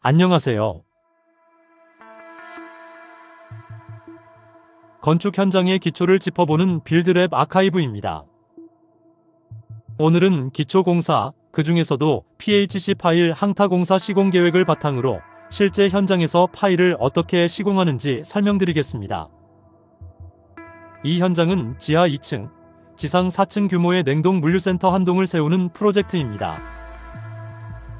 안녕하세요. 건축 현장의 기초를 짚어보는 빌드랩 아카이브입니다. 오늘은 기초공사, 그 중에서도 PHC 파일 항타공사 시공 계획을 바탕으로 실제 현장에서 파일을 어떻게 시공하는지 설명드리겠습니다. 이 현장은 지하 2층, 지상 4층 규모의 냉동 물류센터 한 동을 세우는 프로젝트입니다.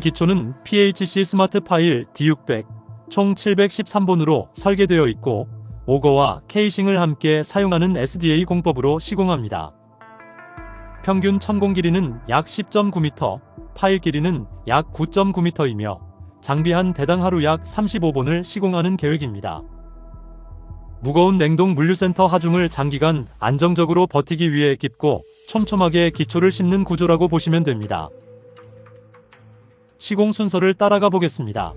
기초는 PHC 스마트 파일 D600, 총 713본으로 설계되어 있고 오거와 케이싱을 함께 사용하는 SDA 공법으로 시공합니다. 평균 천공 길이는 약 10.9m, 파일 길이는 약 9.9m이며 장비 한 대당 하루 약 35본을 시공하는 계획입니다. 무거운 냉동 물류센터 하중을 장기간 안정적으로 버티기 위해 깊고 촘촘하게 기초를 심는 구조라고 보시면 됩니다. 시공 순서를 따라가 보겠습니다.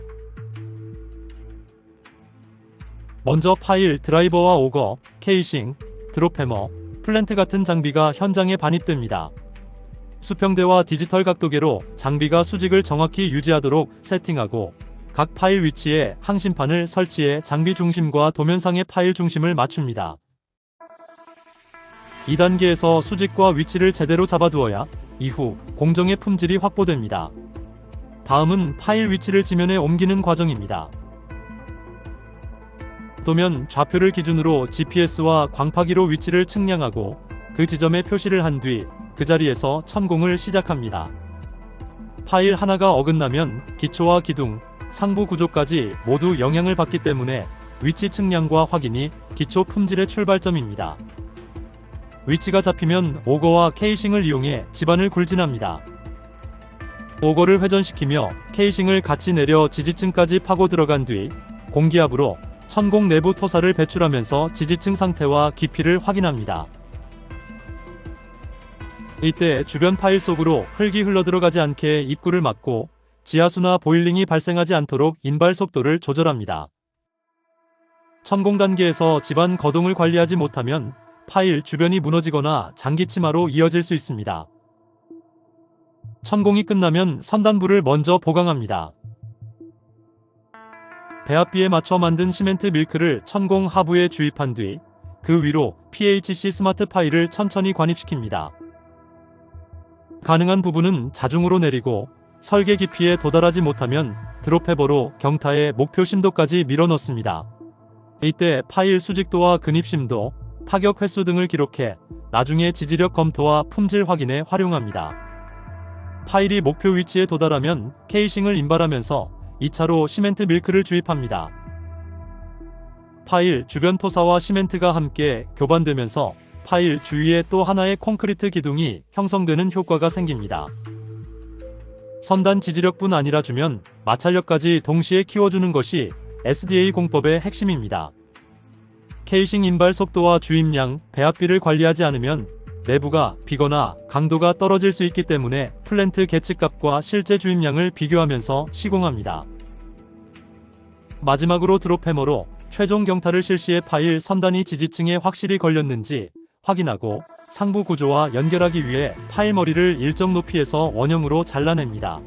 먼저 파일, 드라이버와 오거, 케이싱, 드롭해머, 플랜트 같은 장비가 현장에 반입됩니다. 수평대와 디지털 각도계로 장비가 수직을 정확히 유지하도록 세팅하고 각 파일 위치에 항심판을 설치해 장비 중심과 도면상의 파일 중심을 맞춥니다. 2단계에서 수직과 위치를 제대로 잡아두어야 이후 공정의 품질이 확보됩니다. 다음은 파일 위치를 지면에 옮기는 과정입니다. 도면 좌표를 기준으로 GPS와 광파기로 위치를 측량하고 그 지점에 표시를 한 뒤 그 자리에서 천공을 시작합니다. 파일 하나가 어긋나면 기초와 기둥, 상부 구조까지 모두 영향을 받기 때문에 위치 측량과 확인이 기초 품질의 출발점입니다. 위치가 잡히면 오거와 케이싱을 이용해 집안을 굴진합니다. 오거를 회전시키며 케이싱을 같이 내려 지지층까지 파고 들어간 뒤 공기압으로 천공 내부 토사를 배출하면서 지지층 상태와 깊이를 확인합니다. 이때 주변 파일 속으로 흙이 흘러들어가지 않게 입구를 막고 지하수나 보일링이 발생하지 않도록 인발 속도를 조절합니다. 천공 단계에서 집안 거동을 관리하지 못하면 파일 주변이 무너지거나 장기 침하로 이어질 수 있습니다. 천공이 끝나면 선단부를 먼저 보강합니다. 배합비에 맞춰 만든 시멘트 밀크를 천공 하부에 주입한 뒤 그 위로 PHC 스마트 파일을 천천히 관입시킵니다. 가능한 부분은 자중으로 내리고 설계 깊이에 도달하지 못하면 드롭해버로 경타의 목표 심도까지 밀어 넣습니다. 이때 파일 수직도와 근입심도, 타격 횟수 등을 기록해 나중에 지지력 검토와 품질 확인에 활용합니다. 파일이 목표 위치에 도달하면 케이싱을 인발하면서 2차로 시멘트 밀크를 주입합니다. 파일 주변 토사와 시멘트가 함께 교반되면서 파일 주위에 또 하나의 콘크리트 기둥이 형성되는 효과가 생깁니다. 선단 지지력뿐 아니라 주면 마찰력까지 동시에 키워주는 것이 SDA 공법의 핵심입니다. 케이싱 인발 속도와 주입량, 배합비를 관리하지 않으면 내부가 비거나 강도가 떨어질 수 있기 때문에 플랜트 계측값과 실제 주입량을 비교하면서 시공합니다. 마지막으로 드롭해머로 최종 경타를 실시해 파일 선단이 지지층에 확실히 걸렸는지 확인하고 상부 구조와 연결하기 위해 파일 머리를 일정 높이에서 원형으로 잘라냅니다.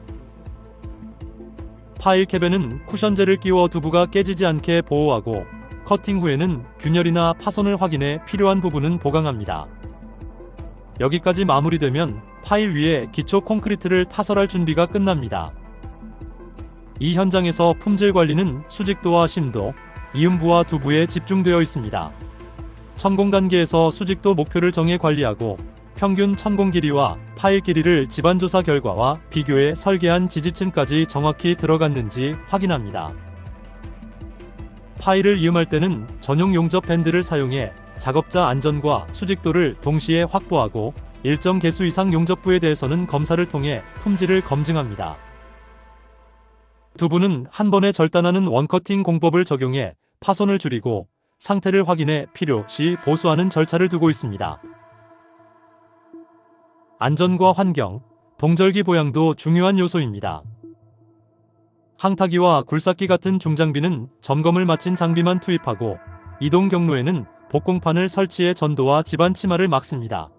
파일 캡에는 쿠션젤을 끼워 두부가 깨지지 않게 보호하고 커팅 후에는 균열이나 파손을 확인해 필요한 부분은 보강합니다. 여기까지 마무리되면 파일 위에 기초 콘크리트를 타설할 준비가 끝납니다. 이 현장에서 품질 관리는 수직도와 심도, 이음부와 두부에 집중되어 있습니다. 천공 단계에서 수직도 목표를 정해 관리하고 평균 천공 길이와 파일 길이를 집안조사 결과와 비교해 설계한 지지층까지 정확히 들어갔는지 확인합니다. 파일을 이음할 때는 전용 용접 밴드를 사용해 작업자 안전과 수직도를 동시에 확보하고 일정 개수 이상 용접부에 대해서는 검사를 통해 품질을 검증합니다. 두부는 한 번에 절단하는 원커팅 공법을 적용해 파손을 줄이고 상태를 확인해 필요시 보수하는 절차를 두고 있습니다. 안전과 환경, 동절기 보양도 중요한 요소입니다. 항타기와 굴삭기 같은 중장비는 점검을 마친 장비만 투입하고 이동 경로에는 복공판을 설치해 전도와 집안 침하를 막습니다.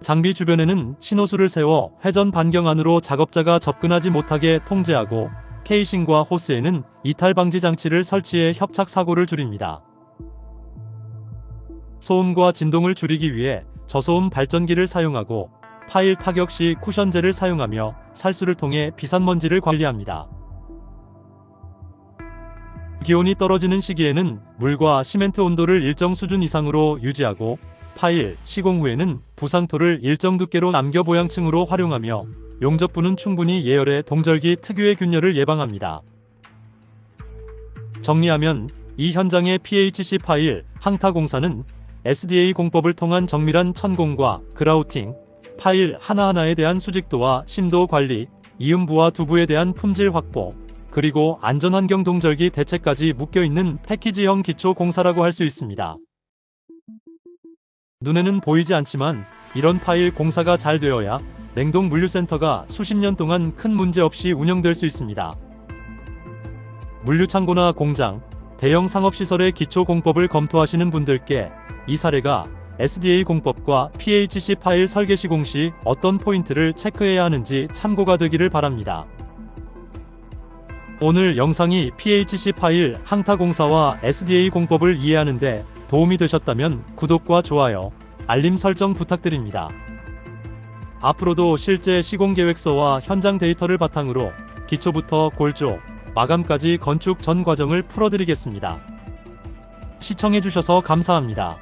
장비 주변에는 신호수를 세워 회전 반경 안으로 작업자가 접근하지 못하게 통제하고 케이싱과 호스에는 이탈 방지 장치를 설치해 협착 사고를 줄입니다. 소음과 진동을 줄이기 위해 저소음 발전기를 사용하고 파일 타격 시 쿠션젤을 사용하며 살수를 통해 비산먼지를 관리합니다. 기온이 떨어지는 시기에는 물과 시멘트 온도를 일정 수준 이상으로 유지하고 파일 시공 후에는 부상토를 일정 두께로 남겨 보양층으로 활용하며 용접부는 충분히 예열해 동절기 특유의 균열을 예방합니다. 정리하면 이 현장의 PHC 파일 항타 공사는 SDA 공법을 통한 정밀한 천공과 그라우팅, 파일 하나하나에 대한 수직도와 심도 관리, 이음부와 두부에 대한 품질 확보, 그리고 안전환경 동절기 대책까지 묶여있는 패키지형 기초 공사라고 할 수 있습니다. 눈에는 보이지 않지만 이런 파일 공사가 잘 되어야 냉동 물류센터가 수십 년 동안 큰 문제 없이 운영될 수 있습니다. 물류창고나 공장, 대형 상업시설의 기초 공법을 검토하시는 분들께 이 사례가 SDA 공법과 PHC 파일 설계 시공 시 어떤 포인트를 체크해야 하는지 참고가 되기를 바랍니다. 오늘 영상이 PHC 파일 항타 공사와 SDA 공법을 이해하는 데 도움이 되셨다면 구독과 좋아요, 알림 설정 부탁드립니다. 앞으로도 실제 시공 계획서와 현장 데이터를 바탕으로 기초부터 골조, 마감까지 건축 전 과정을 풀어드리겠습니다. 시청해주셔서 감사합니다.